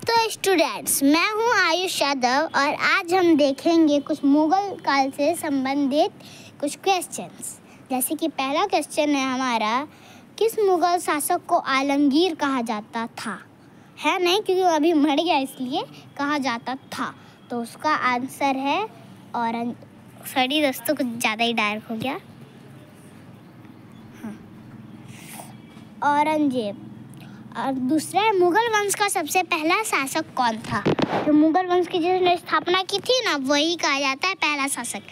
तो स्टूडेंट्स, मैं हूं आयुष यादव और आज हम देखेंगे कुछ मुगल काल से संबंधित कुछ क्वेश्चंस। जैसे कि पहला क्वेश्चन है हमारा, किस मुगल शासक को आलमगीर कहा जाता था? है नहीं, क्योंकि वो अभी मर गया इसलिए कहा जाता था। तो उसका आंसर है सॉरी दोस्तों, कुछ ज़्यादा ही डार्क हो गया। औरंगजेब। और दूसरा है, मुगल वंश का सबसे पहला शासक कौन था? जो मुगल वंश की जिसने स्थापना की थी ना, वही कहा जाता है पहला शासक।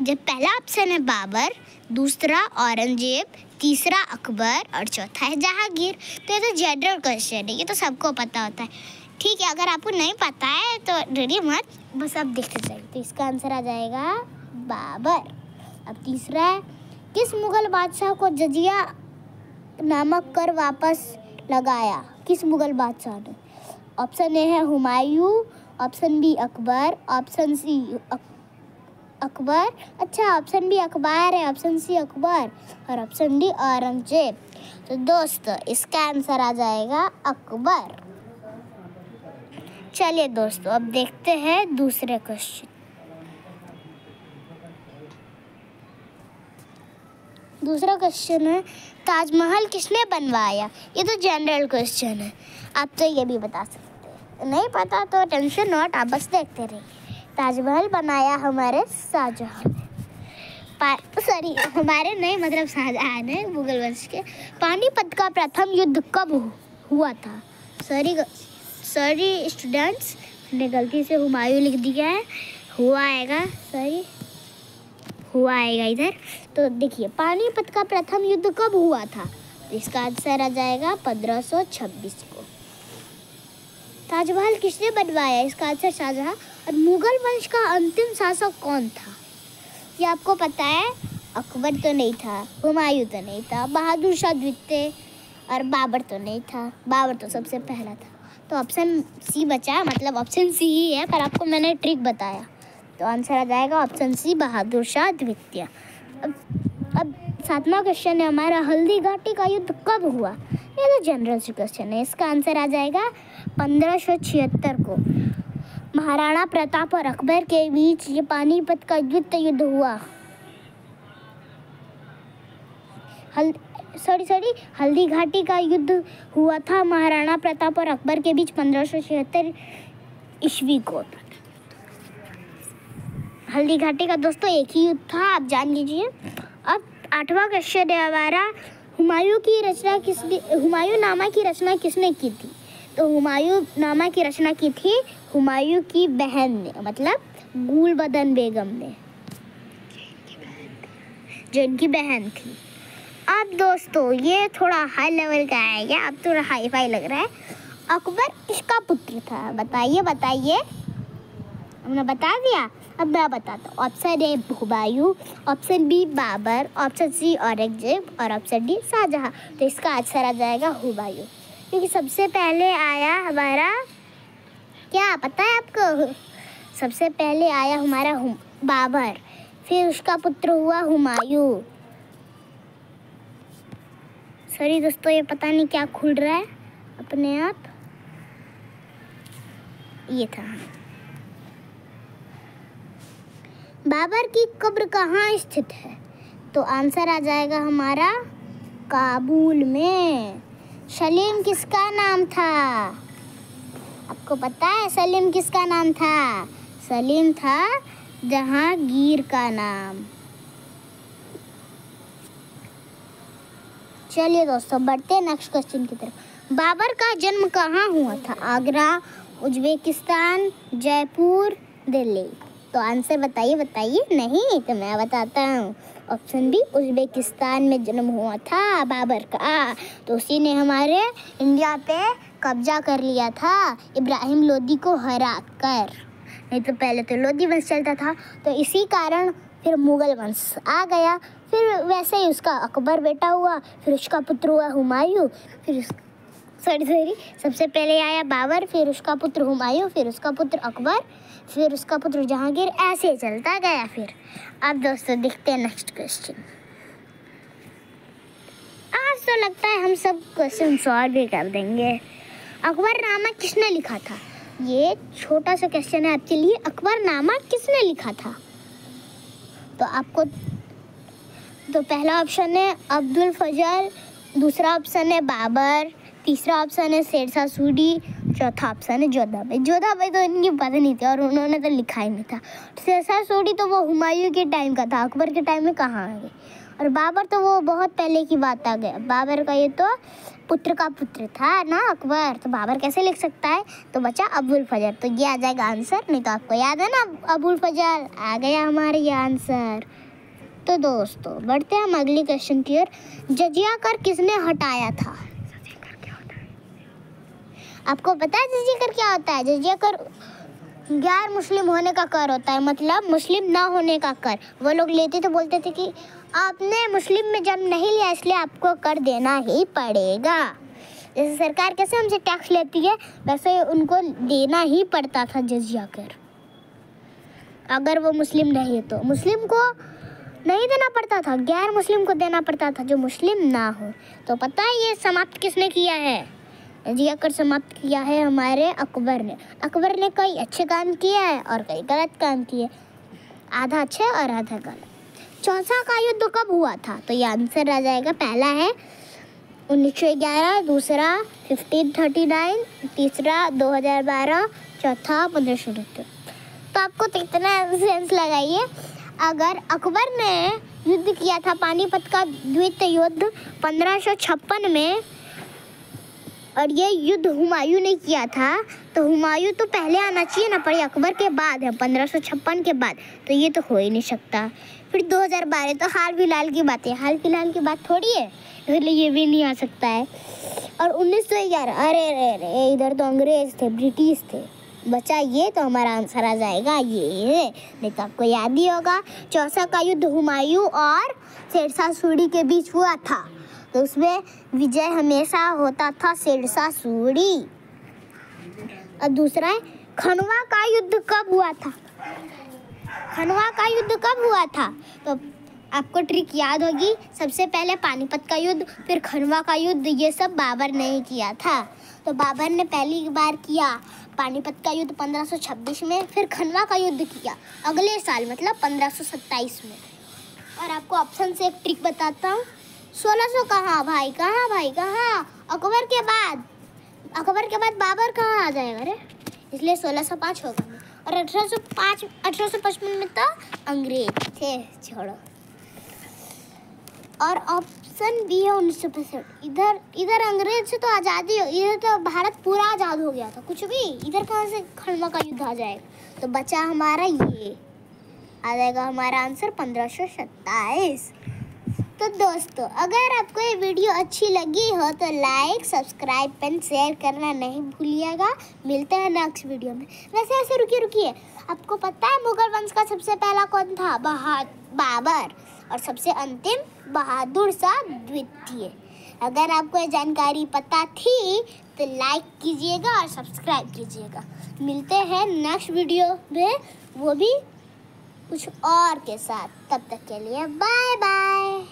जब पहला ऑप्शन है बाबर, दूसरा औरंगजेब, तीसरा अकबर और चौथा है जहांगीर। तो ये तो जनरल क्वेश्चन है, ये तो सबको पता होता है। ठीक है, अगर आपको नहीं पता है तो डरिए मत, बस आप देखते जाइए। तो इसका आंसर आ जाएगा बाबर। अब तीसरा है, किस मुगल बादशाह को जजिया नामक कर वापस लगाया? किस मुगल बादशाह ने? ऑप्शन ए है Humayun, option B Akbar, option C Akbar, अच्छा ऑप्शन बी अकबर है, ऑप्शन सी अकबर और ऑप्शन डी औरंगजेब। तो दोस्तों इसका आंसर आ जाएगा अकबर। चलिए दोस्तों, अब देखते हैं दूसरे क्वेश्चन। दूसरा क्वेश्चन है, ताजमहल किसने बनवाया? ये तो जनरल क्वेश्चन है, आप तो ये भी बता सकते हैं। नहीं पता तो टेंशन नॉट, आप बस देखते रहिए। ताजमहल बनाया हमारे शाहजहां ने, हमारे नहीं मतलब शाहजहां ने, मुगल वंश के। पानीपत का प्रथम युद्ध कब हुआ था? सॉरी स्टूडेंट्स, मैंने गलती से हुमायूं लिख दिया है, हुआ आएगा इधर। तो देखिए, पानीपत का प्रथम युद्ध कब हुआ था? इसका आंसर आ जाएगा 1526 को। ताजमहल किसने बनवाया? इसका आंसर शाहजहां। और मुगल वंश का अंतिम शासक कौन था? ये आपको पता है, अकबर तो नहीं था, हुमायूं तो नहीं था, बहादुर शाह द्वितीय और बाबर तो नहीं था। बाबर तो सबसे पहला था। तो ऑप्शन सी बचा, मतलब ऑप्शन सी ही है, पर आपको मैंने ट्रिक बताया। तो आंसर आ जाएगा ऑप्शन सी, बहादुर शाह द्वितीय। अब सातवां क्वेश्चन है हमारा, हल्दी घाटी का युद्ध कब हुआ? ये तो जनरल क्वेश्चन है, इसका आंसर आ जाएगा 1576 को। महाराणा प्रताप और अकबर के बीच ये पानीपत का द्वितीय युद्ध हुआ। हल्दी घाटी का युद्ध हुआ था महाराणा प्रताप और अकबर के बीच 1576 ईस्वी को। हल्दी घाटी का दोस्तों एक ही युद्ध था, आप जान लीजिए। अब आठवां क्वेश्चन है हमारा, हुमायूं नामा की रचना किसने की थी? तो हुमायूं नामा की रचना की थी हुमायूं की बहन ने, मतलब गुलबदन बेगम ने, जो इनकी बहन थी। अब दोस्तों ये थोड़ा हाई लेवल का है, या अब थोड़ा हाई फाई लग रहा है। अकबर किसका पुत्र था? बताइए। हमने बता दिया, अब मैं बताता हूँ। Option A Humayun, option B Babur, option C Aurangzeb और ऑप्शन डी शाहजहां। तो इसका आंसर आ जाएगा हुमायूं, क्योंकि सबसे पहले आया हमारा, क्या पता है आपको? सबसे पहले आया हमारा बाबर, फिर उसका पुत्र हुआ हुमायूं। सॉरी दोस्तों, ये पता नहीं क्या खुल रहा है अपने आप, ये था। बाबर की कब्र कहाँ स्थित है? तो आंसर आ जाएगा हमारा काबुल में। सलीम किसका नाम था? आपको पता है सलीम किसका नाम था? सलीम था जहांगीर का नाम। चलिए दोस्तों, बढ़ते हैं नेक्स्ट क्वेश्चन की तरफ। बाबर का जन्म कहाँ हुआ था? आगरा, उज्बेकिस्तान, जयपुर, दिल्ली। तो आंसर बताइए। नहीं तो मैं बताता हूँ। ऑप्शन बी, उज्बेकिस्तान में जन्म हुआ था बाबर का। तो उसी ने हमारे इंडिया पे कब्जा कर लिया था इब्राहिम लोदी को हरा कर। नहीं तो पहले तो लोदी वंश चलता था, तो इसी कारण फिर मुगल वंश आ गया। फिर वैसे ही उसका अकबर बेटा हुआ, फिर उसका पुत्र हुआ हुमायूं, फिर सबसे पहले आया बाबर, फिर उसका पुत्र हुमायूं, फिर उसका पुत्र अकबर, फिर उसका पुत्र जहांगीर, ऐसे चलता गया। फिर अब दोस्तों देखते हैं नेक्स्ट क्वेश्चन। आज तो लगता है हम सब क्वेश्चन सॉल्व भी कर देंगे। अकबरनामा किसने लिखा था? ये छोटा सा क्वेश्चन है आपके लिए। अकबरनामा किसने लिखा था? तो आपको तो पहला ऑप्शन है अब्दुल फजल, दूसरा ऑप्शन है बाबर, तीसरा ऑप्शन है शेरशाह सूरी, चौथा ऑप्शन है जोधा बेग। जोधा बेग तो इनकी पता नहीं थी और उन्होंने तो लिखा ही नहीं था। शेरशाह सूरी तो वो हुमायूं के टाइम का था, अकबर के टाइम में कहाँ आ गए। और बाबर तो वो बहुत पहले की बात आ गया। बाबर का ये तो पुत्र का पुत्र था ना अकबर, तो बाबर कैसे लिख सकता है? तो बचा अबुल फजल। तो ये आ जाएगा आंसर। नहीं तो आपको याद है ना अबुल फजल, आ गया हमारे ये आंसर। तो दोस्तों बढ़ते हैं हम अगले क्वेश्चन की ओर। जजिया कर किसने हटाया था? आपको पता है जजिया कर क्या होता है? जजिया कर गैर मुस्लिम होने का कर होता है, मतलब मुस्लिम ना होने का कर। वो लोग लेते थे, बोलते थे कि आपने मुस्लिम में जन्म नहीं लिया इसलिए आपको कर देना ही पड़ेगा। जैसे सरकार कैसे हमसे टैक्स लेती है वैसे उनको देना ही पड़ता था जजिया कर। अगर वो मुस्लिम नहीं है तो मुस्लिम को नहीं देना पड़ता था, गैर मुस्लिम को देना पड़ता था जो मुस्लिम ना हो। तो पता है ये समाप्त किसने किया है? जजिया कर समाप्त किया है हमारे अकबर ने। अकबर ने कई अच्छे काम किए हैं और कई गलत काम किए, आधा अच्छे और आधा गलत। चौसा का युद्ध कब हुआ था? तो ये आंसर आ जाएगा। पहला है 1911, दूसरा 1539, तीसरा 2012, चौथा 1569। तो आपको तो इतना सेंस लगाइए। अगर अकबर ने युद्ध किया था पानीपत का द्वितीय युद्ध 1556 में और ये युद्ध हुमायूं ने किया था, तो हुमायूं तो पहले आना चाहिए ना, पर अकबर के बाद है 1556 के बाद, तो ये तो हो ही नहीं सकता। फिर 2012 तो हाल फिलहाल की बात है, हाल फिलहाल की बात थोड़ी है, इसलिए ये भी नहीं आ सकता है। और 1911, अरे इधर तो अंग्रेज थे, ब्रिटिश थे। बचा ये, तो हमारा आंसर आ जाएगा ये। नहीं तो आपको याद ही होगा चौसा का युद्ध हुमायूं और शेरशाह सूरी के बीच हुआ था, तो उसमें विजय हमेशा होता था शेरशाह सूरी। और दूसरा है खनवा का युद्ध कब हुआ था? खनवा का युद्ध कब हुआ था? तो आपको ट्रिक याद होगी। सबसे पहले पानीपत का युद्ध, फिर खनवा का युद्ध, ये सब बाबर ने किया था। तो बाबर ने पहली बार किया पानीपत का युद्ध 1526 में, फिर खनवा का युद्ध किया अगले साल मतलब 1527 में। और आपको ऑप्शन से एक ट्रिक बताता हूँ। 1600 कहाँ भाई, कहाँ भाई, कहाँ? अकबर के बाद बाबर कहाँ आ जाएगा रे? इसलिए 1605 होगा। और 1855 में तो अंग्रेज थे, छोड़ो। और ऑप्शन बी है 1965। इधर अंग्रेज से तो आज़ादी हो, इधर तो भारत पूरा आज़ाद हो गया था, कुछ भी। इधर कहाँ से खनवा का युद्ध आ जाएगा? तो बचा हमारा ये, आ जाएगा हमारा आंसर 1527। तो दोस्तों अगर आपको ये वीडियो अच्छी लगी हो तो लाइक, सब्सक्राइब एंड शेयर करना नहीं भूलिएगा। मिलते हैं नेक्स्ट वीडियो में। वैसे रुकिए, आपको पता है मुगल वंश का सबसे पहला कौन था? बाबर। और सबसे अंतिम बहादुर शाह द्वितीय। अगर आपको ये जानकारी पता थी तो लाइक कीजिएगा और सब्सक्राइब कीजिएगा। मिलते हैं नेक्स्ट वीडियो में, वो भी कुछ और के साथ। तब तक के लिए बाय बाय।